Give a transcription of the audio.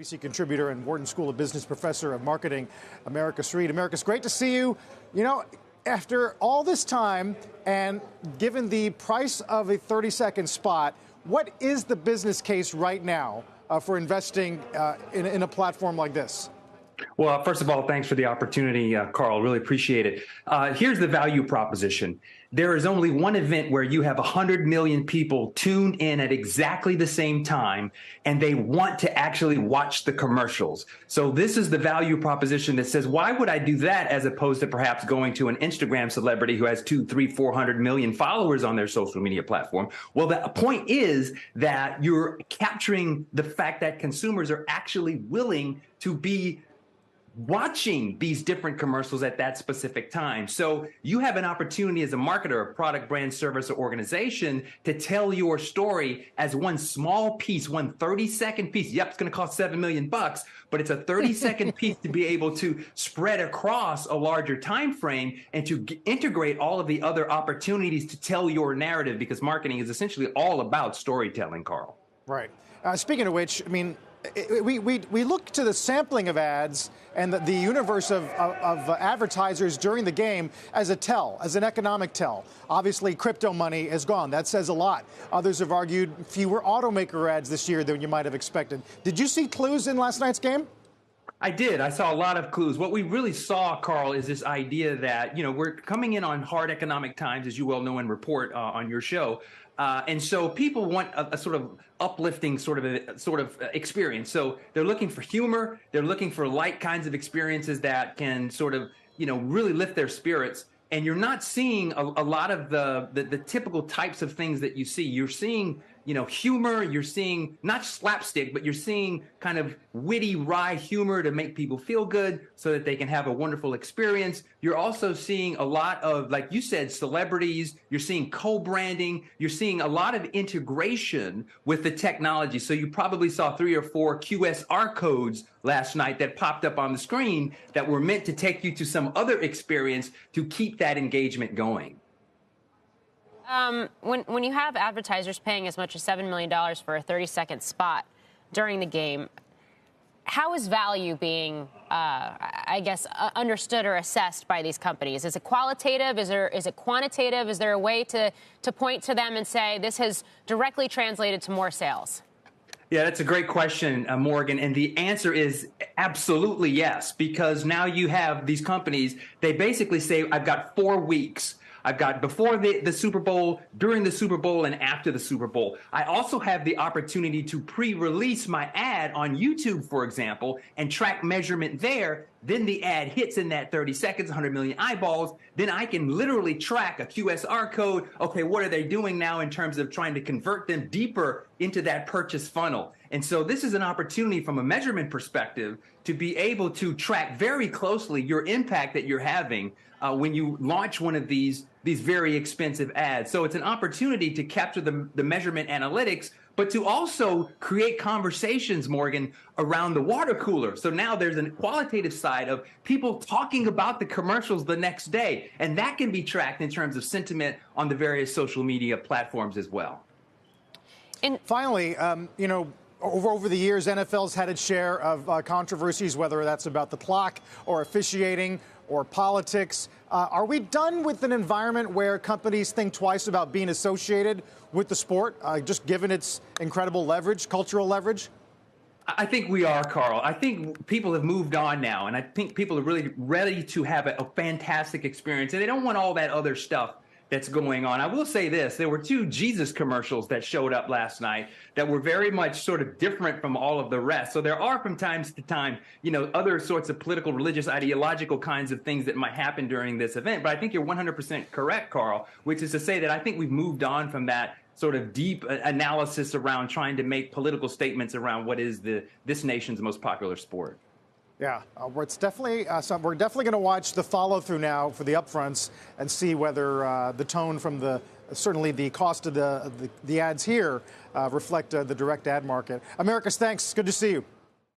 CNBC contributor and Wharton School of Business professor of marketing, Americus Reed. Americus, great to see you. You know, after all this time and given the price of a 30-second spot, what is the business case right now for investing in a platform like this? Well, first of all, thanks for the opportunity, Carl. Really appreciate it. Here's the value proposition. There is only one event where you have 100 million people tuned in at exactly the same time, and they want to actually watch the commercials. So this is the value proposition that says, why would I do that as opposed to perhaps going to an Instagram celebrity who has 200, 300, 400 million followers on their social media platform? Well, the point is that you're capturing the fact that consumers are actually willing to be watching these different commercials at that specific time. So you have an opportunity as a marketer, a product, brand, service, or organization to tell your story as one small piece, one 30-second piece. Yep, it's going to cost $7 million, but it's a 30-second piece to be able to spread across a larger time frame and to integrate all of the other opportunities to tell your narrative, because marketing is essentially all about storytelling, Carl. Right. Speaking of which, I mean, we look to the sampling of ads and the universe of advertisers during the game as a tell, as an economic tell. Obviously, crypto money is gone. That says a lot. Others have argued fewer automaker ads this year than you might have expected. Did you see clues in last night's game? I did. I saw a lot of clues. What we really saw, Carl, is this idea that, you know, we're coming in on hard economic times, as you well know and report on your show. And so people want a sort of uplifting sort of experience. So they're looking for humor. They're looking for light kinds of experiences that can sort of, you know, really lift their spirits. And you're not seeing a lot of the typical types of things that you see. You're seeing, you know, humor. You're seeing not slapstick, but you're seeing kind of witty, wry humor to make people feel good so that they can have a wonderful experience. You're also seeing a lot of, like you said, celebrities. You're seeing co-branding. You're seeing a lot of integration with the technology. So you probably saw 3 or 4 QSR codes last night that popped up on the screen that were meant to take you to some other experience to keep that engagement going. When you have advertisers paying as much as $7 million for a 30-second spot during the game, how is value being, understood or assessed by these companies? Is it qualitative? Is it quantitative? Is there a way to point to them and say this has directly translated to more sales? Yeah, that's a great question, Morgan. And the answer is absolutely yes, because now you have these companies, they basically say, I've got 4 weeks. I've got before the Super Bowl, during the Super Bowl, and after the Super Bowl. I also have the opportunity to pre-release my ad on YouTube, for example, and track measurement there. Then the ad hits in that 30 seconds, 100 million eyeballs. Then I can literally track a QSR code. Okay, what are they doing now in terms of trying to convert them deeper into that purchase funnel? And so this is an opportunity from a measurement perspective to be able to track very closely your impact that you're having when you launch one of these very expensive ads. So it's an opportunity to capture the measurement analytics, but to also create conversations, Morgan, around the water cooler. So now there's a qualitative side of people talking about the commercials the next day, and that can be tracked in terms of sentiment on the various social media platforms as well. And finally, you know, over the years, NFL's had its share of controversies, whether that's about the clock or officiating or politics. Are we done with an environment where companies think twice about being associated with the sport, just given its incredible leverage, cultural leverage? I think we are, Carl. I think people have moved on now, and I think people are really ready to have a fantastic experience, and they don't want all that other stuff that's going on. I will say this, there were 2 Jesus commercials that showed up last night that were very much sort of different from all of the rest. So there are from time to time, you know, other sorts of political, religious, ideological kinds of things that might happen during this event. But I think you're 100% correct, Carl, which is to say that I think we've moved on from that sort of deep analysis around trying to make political statements around what is this nation's most popular sport. Yeah, it's definitely we're definitely going to watch the follow through now for the upfronts and see whether the tone from certainly the cost of the ads here reflect the direct ad market. Americus, thanks. Good to see you.